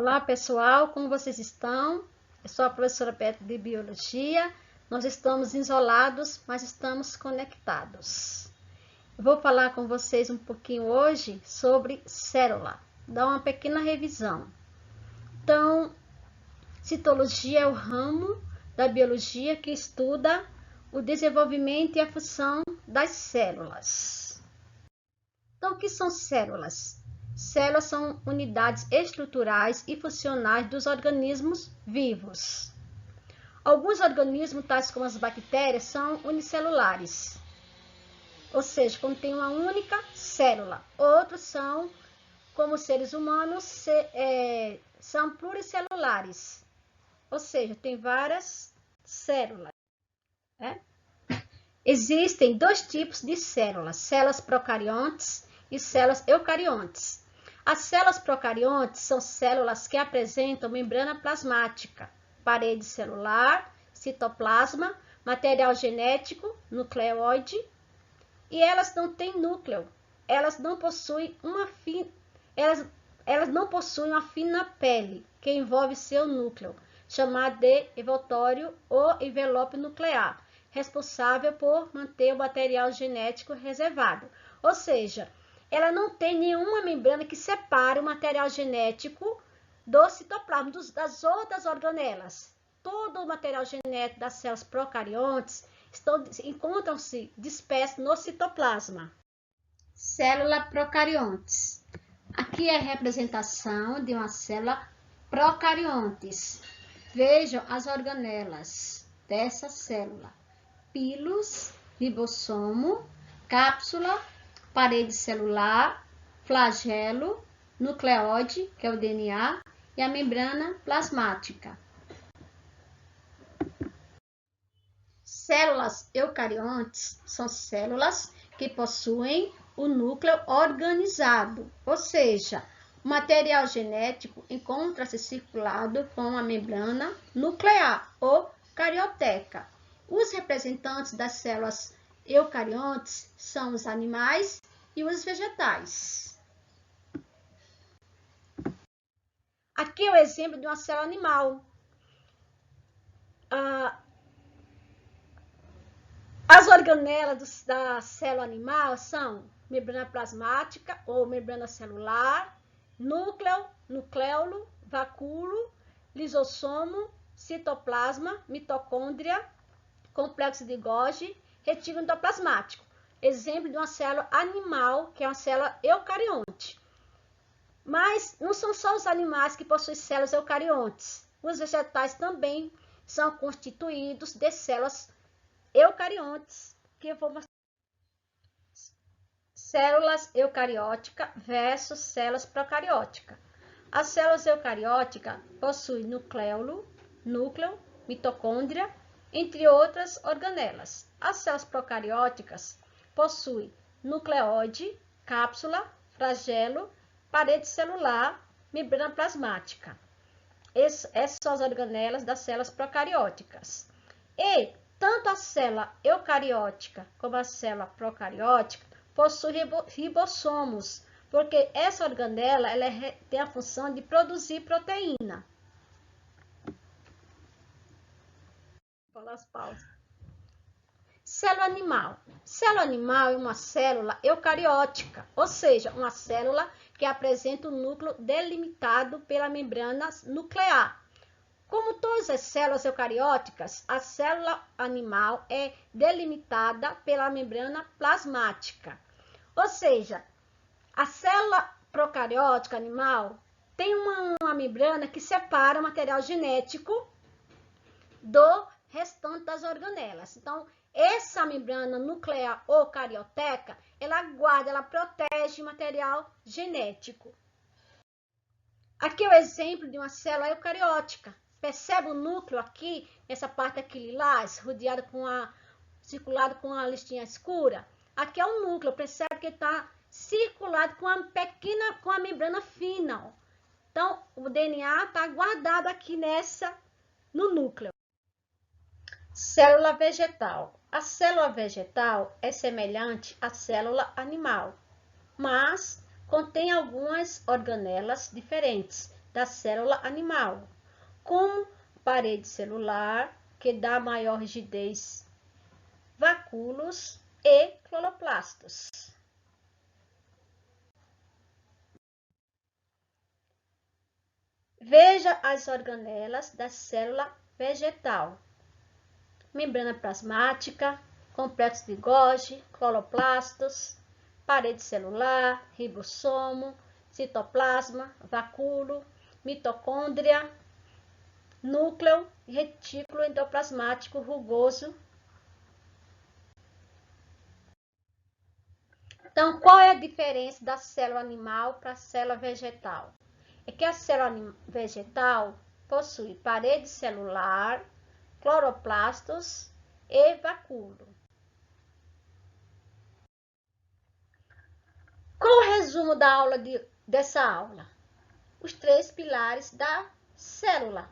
Olá, pessoal, como vocês estão? Eu sou a professora Petra de Biologia. Nós estamos isolados, mas estamos conectados. Eu vou falar com vocês um pouquinho hoje sobre célula, dar uma pequena revisão. Então, citologia é o ramo da biologia que estuda o desenvolvimento e a função das células. Então, o que são células? Células são unidades estruturais e funcionais dos organismos vivos. Alguns organismos, tais como as bactérias, são unicelulares, ou seja, contêm uma única célula. Outros são, como seres humanos, são pluricelulares, ou seja, tem várias células. Existem dois tipos de células, células procariontes e células eucariontes. As células procariontes são células que apresentam membrana plasmática, parede celular, citoplasma, material genético, nucleóide, e elas não têm núcleo. Elas não possuem uma fina pele que envolve seu núcleo, chamado de envoltório ou envelope nuclear, responsável por manter o material genético reservado. Ou seja, ela não tem nenhuma membrana que separe o material genético do citoplasma, das outras organelas. Todo o material genético das células procariontes encontram-se dispersos no citoplasma. Célula procariontes. Aqui é a representação de uma célula procariontes. Vejam as organelas dessa célula: pilus, ribossomo, cápsula, parede celular, flagelo, nucleóide, que é o DNA, e a membrana plasmática. Células eucariontes são células que possuem o núcleo organizado, ou seja, o material genético encontra-se circulado com a membrana nuclear ou carioteca. Os representantes das células eucariontes são os animais e os vegetais. Aqui é o exemplo de uma célula animal. As organelas da célula animal são membrana plasmática ou membrana celular, núcleo, nucleolo, vacúolo, lisossomo, citoplasma, mitocôndria, complexo de Golgi, retículo endoplasmático. Exemplo de uma célula animal, que é uma célula eucarionte. Mas não são só os animais que possuem células eucariontes. Os vegetais também são constituídos de células eucariontes, que eu vou mostrar. Células eucarióticas versus células procarióticas. As células eucarióticas possuem nucleolo, núcleo, mitocôndria, entre outras organelas. As células procarióticas possuem nucleóide, cápsula, flagelo, parede celular, membrana plasmática. Essas são as organelas das células procarióticas. E tanto a célula eucariótica como a célula procariótica possuem ribossomos, porque essa organela tem a função de produzir proteína. Vou dar as pausas. Célula animal. Célula animal é uma célula eucariótica, ou seja, uma célula que apresenta um núcleo delimitado pela membrana nuclear. Como todas as células eucarióticas, a célula animal é delimitada pela membrana plasmática. Ou seja, a célula procariótica animal tem uma membrana que separa o material genético do restante das organelas. Então, essa membrana nuclear ou carioteca, ela guarda, ela protege o material genético. Aqui é o exemplo de uma célula eucariótica. Percebe o núcleo aqui, essa parte aqui lilás, circulado com a listinha escura? Aqui é o núcleo, percebe que está circulado com a membrana fina. Ó. Então, o DNA está guardado aqui no núcleo. Célula vegetal. A célula vegetal é semelhante à célula animal, mas contém algumas organelas diferentes. da célula animal, como parede celular, que dá maior rigidez, vacúolos e cloroplastos. Veja as organelas da célula vegetal: membrana plasmática, complexo de Golgi, cloroplastos, parede celular, ribossomo, citoplasma, vacúolo, mitocôndria, núcleo, retículo endoplasmático rugoso. Então, qual é a diferença da célula animal para a célula vegetal? É que a célula vegetal possui parede celular, cloroplastos e vacúolo. Qual o resumo da aula dessa aula? Os 3 pilares da célula.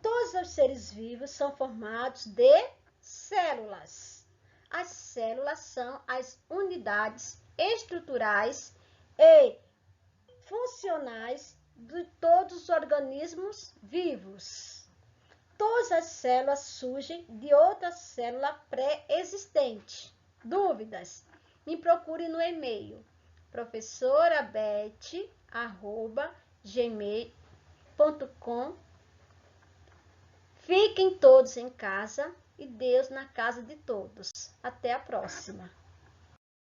Todos os seres vivos são formados de células. As células são as unidades estruturais e funcionais de todos os organismos vivos. Todas as células surgem de outra célula pré-existente. Dúvidas? Me procure no e-mail professorabete@gmail.com. Fiquem todos em casa e Deus na casa de todos. Até a próxima.